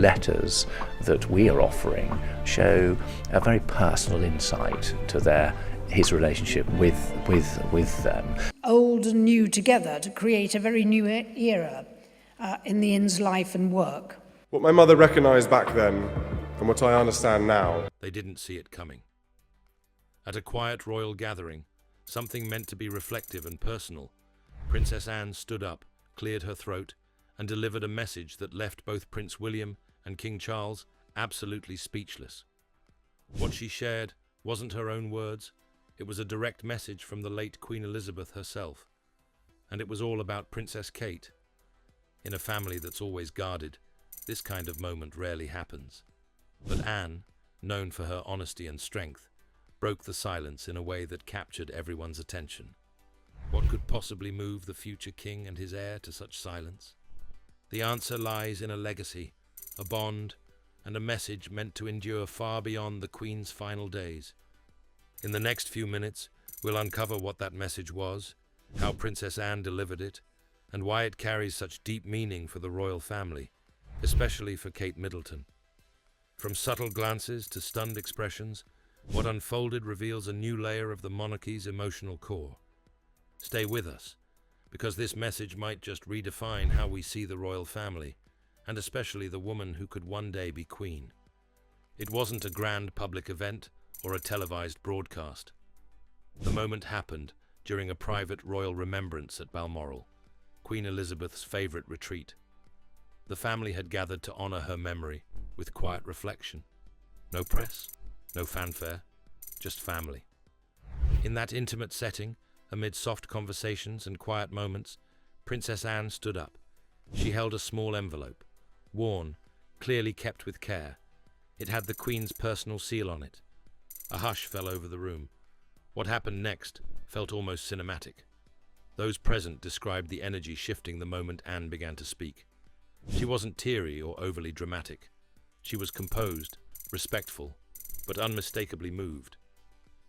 letters that we are offering show a very personal insight to his relationship with them. Old and new together to create a very new era in the inn's life and work. What my mother recognised back then, and what I understand now. They didn't see it coming. At a quiet royal gathering, something meant to be reflective and personal, Princess Anne stood up, cleared her throat, and delivered a message that left both Prince William and King Charles absolutely speechless. What she shared wasn't her own words, it was a direct message from the late Queen Elizabeth herself. And it was all about Princess Kate. In a family that's always guarded, this kind of moment rarely happens. But Anne, known for her honesty and strength, broke the silence in a way that captured everyone's attention. What could possibly move the future king and his heir to such silence? The answer lies in a legacy, a bond, and a message meant to endure far beyond the Queen's final days. In the next few minutes, we'll uncover what that message was, how Princess Anne delivered it, and why it carries such deep meaning for the royal family, especially for Kate Middleton. From subtle glances to stunned expressions, what unfolded reveals a new layer of the monarchy's emotional core. Stay with us, because this message might just redefine how we see the royal family, and especially the woman who could one day be queen. It wasn't a grand public event or a televised broadcast. The moment happened during a private royal remembrance at Balmoral, Queen Elizabeth's favourite retreat. The family had gathered to honour her memory with quiet reflection. No press, no fanfare, just family. In that intimate setting, amid soft conversations and quiet moments, Princess Anne stood up. She held a small envelope, worn, clearly kept with care. It had the Queen's personal seal on it. A hush fell over the room. What happened next felt almost cinematic. Those present described the energy shifting the moment Anne began to speak. She wasn't teary or overly dramatic. She was composed, respectful, but unmistakably moved.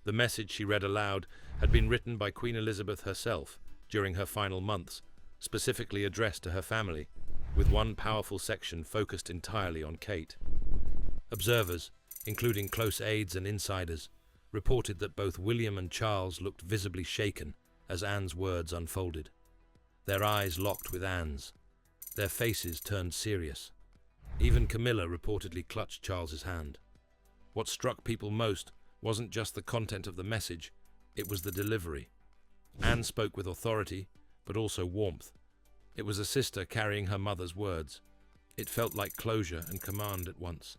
The message she read aloud had been written by Queen Elizabeth herself during her final months, specifically addressed to her family, with one powerful section focused entirely on Kate. Observers, including close aides and insiders, reported that both William and Charles looked visibly shaken as Anne's words unfolded. Their eyes locked with Anne's. Their faces turned serious. Even Camilla reportedly clutched Charles's hand. What struck people most wasn't just the content of the message, it was the delivery. Anne spoke with authority, but also warmth. It was a sister carrying her mother's words. It felt like closure and command at once.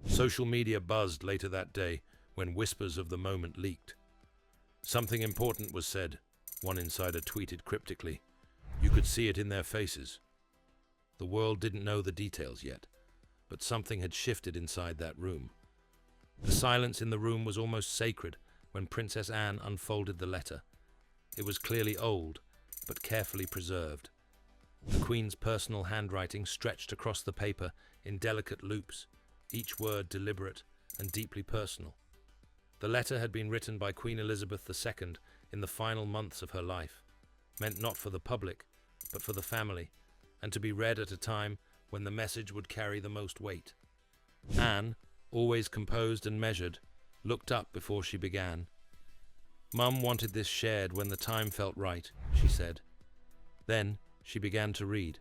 Social media buzzed later that day when whispers of the moment leaked. Something important was said, one insider tweeted cryptically. You could see it in their faces. The world didn't know the details yet, but something had shifted inside that room. The silence in the room was almost sacred when Princess Anne unfolded the letter. It was clearly old, but carefully preserved. The Queen's personal handwriting stretched across the paper in delicate loops, each word deliberate and deeply personal. The letter had been written by Queen Elizabeth II in the final months of her life, meant not for the public, but for the family, and to be read at a time when the message would carry the most weight. Anne, always composed and measured, looked up before she began. Mum wanted this shared when the time felt right, she said. Then she began to read.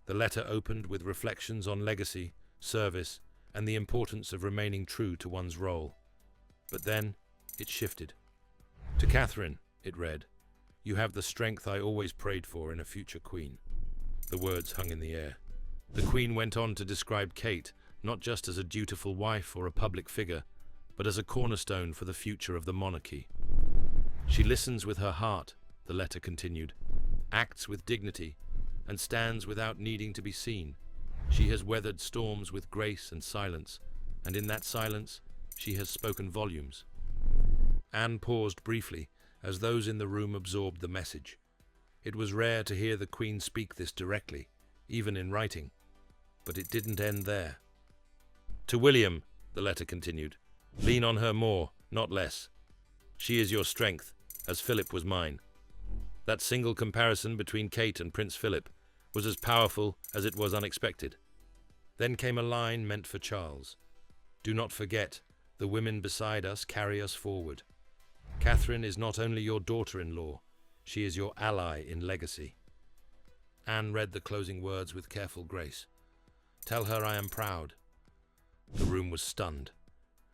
The letter opened with reflections on legacy, service, and the importance of remaining true to one's role. But then it shifted. To Catherine, it read, "You have the strength I always prayed for in a future queen." The words hung in the air. The Queen went on to describe Kate not just as a dutiful wife or a public figure, but as a cornerstone for the future of the monarchy. She listens with her heart, the letter continued, acts with dignity, and stands without needing to be seen. She has weathered storms with grace and silence, and in that silence, she has spoken volumes. Anne paused briefly as those in the room absorbed the message. It was rare to hear the Queen speak this directly, even in writing. But it didn't end there. To William, the letter continued, lean on her more, not less. She is your strength, as Philip was mine. That single comparison between Kate and Prince Philip was as powerful as it was unexpected. Then came a line meant for Charles. "Do not forget, the women beside us carry us forward. Catherine is not only your daughter-in-law, she is your ally in legacy." Anne read the closing words with careful grace. "Tell her I am proud." The room was stunned.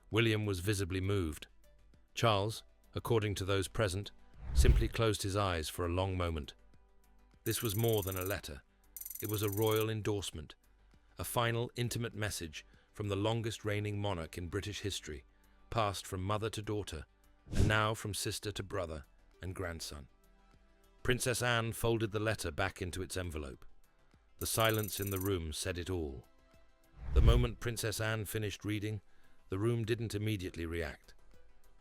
William was visibly moved. Charles, according to those present, simply closed his eyes for a long moment. This was more than a letter. It was a royal endorsement, a final intimate message from the longest reigning monarch in British history, passed from mother to daughter, and now from sister to brother and grandson. Princess Anne folded the letter back into its envelope. The silence in the room said it all. The moment Princess Anne finished reading, the room didn't immediately react.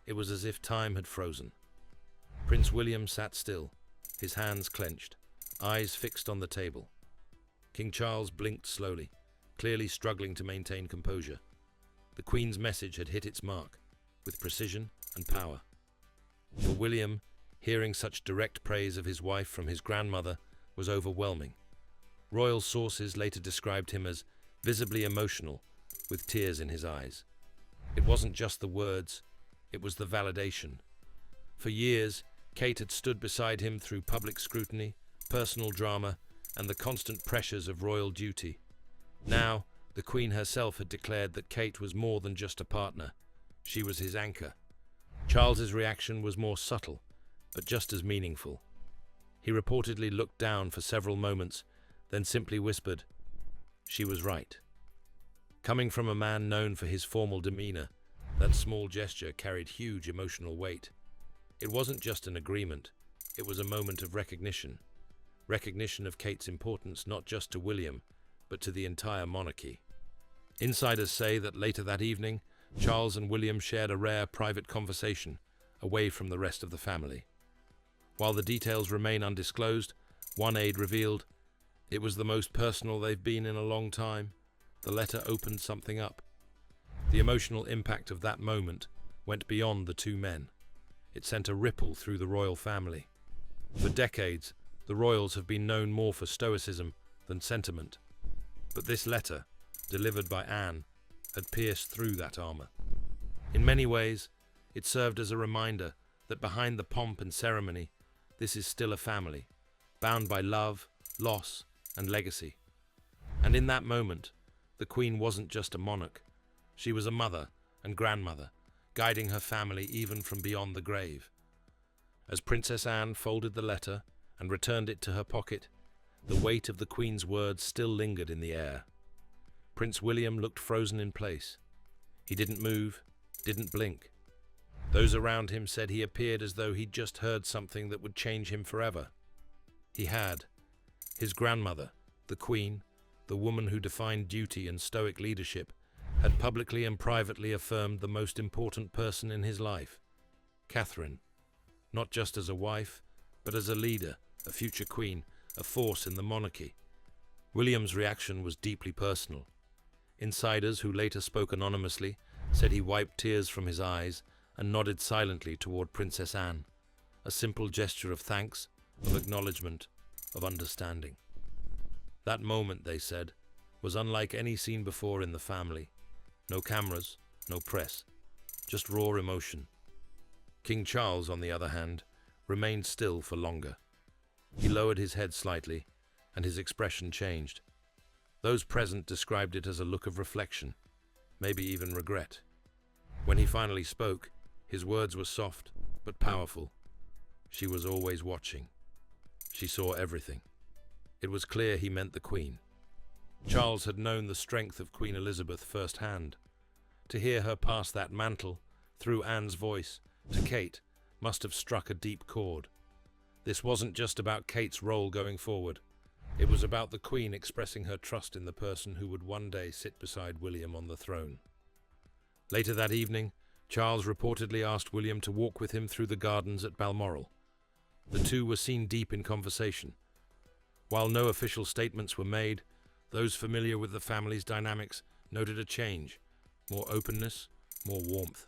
It was as if time had frozen. Prince William sat still, his hands clenched, eyes fixed on the table. King Charles blinked slowly, clearly struggling to maintain composure. The Queen's message had hit its mark, with precision and power. For William, hearing such direct praise of his wife from his grandmother was overwhelming. Royal sources later described him as visibly emotional, with tears in his eyes. It wasn't just the words, it was the validation. For years, Kate had stood beside him through public scrutiny, personal drama, and the constant pressures of royal duty. Now, the Queen herself had declared that Kate was more than just a partner. She was his anchor. Charles's reaction was more subtle, but just as meaningful. He reportedly looked down for several moments, then simply whispered, "She was right." Coming from a man known for his formal demeanor, that small gesture carried huge emotional weight. It wasn't just an agreement, it was a moment of recognition. Recognition of Kate's importance not just to William, but to the entire monarchy. Insiders say that later that evening, Charles and William shared a rare private conversation, away from the rest of the family. While the details remain undisclosed, one aide revealed, "It was the most personal they've been in a long time. The letter opened something up." The emotional impact of that moment went beyond the two men. It sent a ripple through the royal family. For decades, the royals have been known more for stoicism than sentiment. But this letter, delivered by Anne, had pierced through that armor. In many ways, it served as a reminder that behind the pomp and ceremony, this is still a family, bound by love, loss, and legacy. And in that moment, the Queen wasn't just a monarch. She was a mother and grandmother, guiding her family even from beyond the grave. As Princess Anne folded the letter and returned it to her pocket, the weight of the Queen's words still lingered in the air. Prince William looked frozen in place. He didn't move, didn't blink. Those around him said he appeared as though he'd just heard something that would change him forever. He had. His grandmother, the Queen, the woman who defined duty and stoic leadership, had publicly and privately affirmed the most important person in his life, Catherine, not just as a wife, but as a leader, a future queen, a force in the monarchy. William's reaction was deeply personal. Insiders who later spoke anonymously said he wiped tears from his eyes and nodded silently toward Princess Anne, a simple gesture of thanks, of acknowledgement, of understanding. That moment, they said, was unlike any seen before in the family. No cameras, no press, just raw emotion. King Charles, on the other hand, remained still for longer. He lowered his head slightly, and his expression changed. Those present described it as a look of reflection, maybe even regret. When he finally spoke, his words were soft but powerful. She was always watching. She saw everything. It was clear he meant the Queen. Charles had known the strength of Queen Elizabeth firsthand. To hear her pass that mantle, through Anne's voice, to Kate, must have struck a deep chord. This wasn't just about Kate's role going forward. It was about the Queen expressing her trust in the person who would one day sit beside William on the throne. Later that evening, Charles reportedly asked William to walk with him through the gardens at Balmoral. The two were seen deep in conversation. While no official statements were made, those familiar with the family's dynamics noted a change, more openness, more warmth.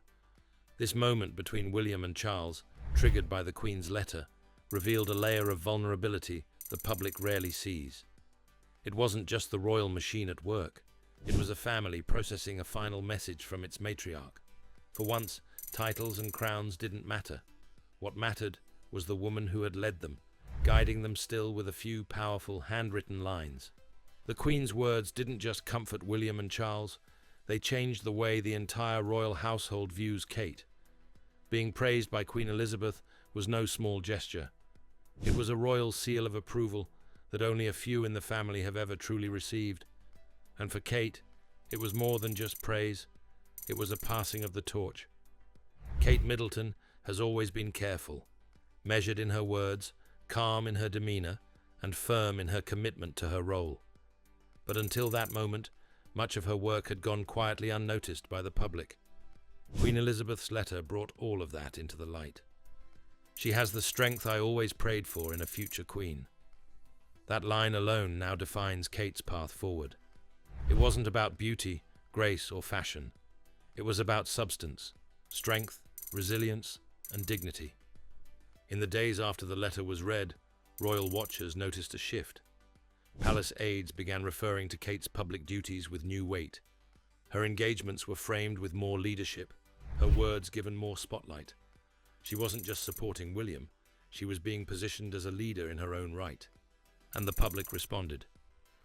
This moment between William and Charles, triggered by the Queen's letter, revealed a layer of vulnerability the public rarely sees. It wasn't just the royal machine at work. It was a family processing a final message from its matriarch. For once, titles and crowns didn't matter. What mattered was the woman who had led them, guiding them still with a few powerful handwritten lines. The Queen's words didn't just comfort William and Charles, they changed the way the entire royal household views Kate. Being praised by Queen Elizabeth was no small gesture. It was a royal seal of approval that only a few in the family have ever truly received. And for Kate, it was more than just praise, it was a passing of the torch. Kate Middleton has always been careful, measured in her words, calm in her demeanour, and firm in her commitment to her role. But until that moment, much of her work had gone quietly unnoticed by the public. Queen Elizabeth's letter brought all of that into the light. She has the strength I always prayed for in a future queen. That line alone now defines Kate's path forward. It wasn't about beauty, grace, or fashion. It was about substance, strength, resilience, and dignity. In the days after the letter was read, royal watchers noticed a shift. Palace aides began referring to Kate's public duties with new weight. Her engagements were framed with more leadership, her words given more spotlight. She wasn't just supporting William, she was being positioned as a leader in her own right. And the public responded.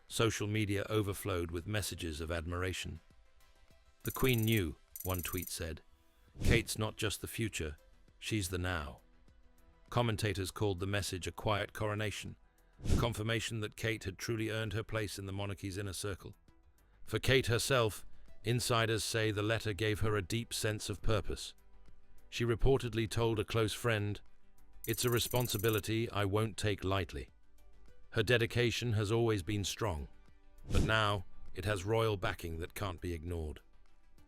Social media overflowed with messages of admiration. The Queen knew, one tweet said, Kate's not just the future, she's the now. Commentators called the message a quiet coronation, a confirmation that Kate had truly earned her place in the monarchy's inner circle. For Kate herself, insiders say the letter gave her a deep sense of purpose. She reportedly told a close friend, "It's a responsibility I won't take lightly." Her dedication has always been strong, but now it has royal backing that can't be ignored.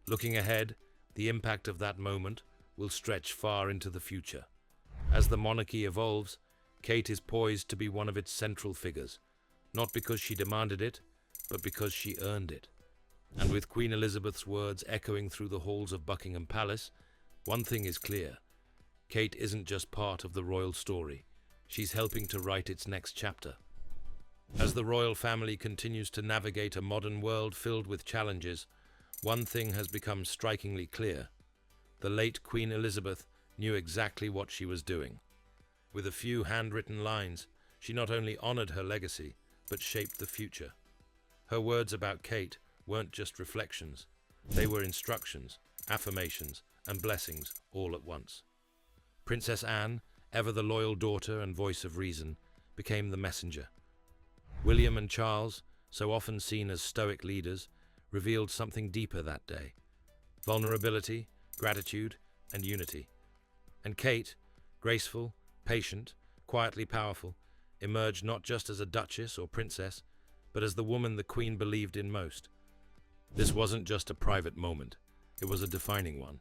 Looking ahead, the impact of that moment will stretch far into the future. As the monarchy evolves, Kate is poised to be one of its central figures, not because she demanded it, but because she earned it. And with Queen Elizabeth's words echoing through the halls of Buckingham Palace, one thing is clear. Kate isn't just part of the royal story, she's helping to write its next chapter. As the royal family continues to navigate a modern world filled with challenges, one thing has become strikingly clear. The late Queen Elizabeth knew exactly what she was doing. With a few handwritten lines, she not only honored her legacy, but shaped the future. Her words about Kate weren't just reflections, they were instructions, affirmations, and blessings all at once. Princess Anne, ever the loyal daughter and voice of reason, became the messenger. William and Charles, so often seen as stoic leaders, revealed something deeper that day: vulnerability, gratitude, and unity. And Kate, graceful, patient, quietly powerful, emerged not just as a duchess or princess, but as the woman the Queen believed in most. This wasn't just a private moment, it was a defining one.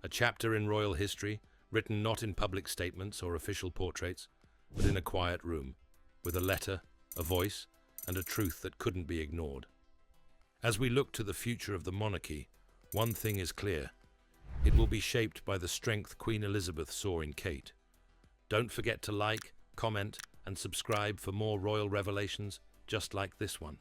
A chapter in royal history, written not in public statements or official portraits, but in a quiet room, with a letter, a voice, and a truth that couldn't be ignored. As we look to the future of the monarchy, one thing is clear. It will be shaped by the strength Queen Elizabeth saw in Kate. Don't forget to like, comment, and subscribe for more royal revelations just like this one.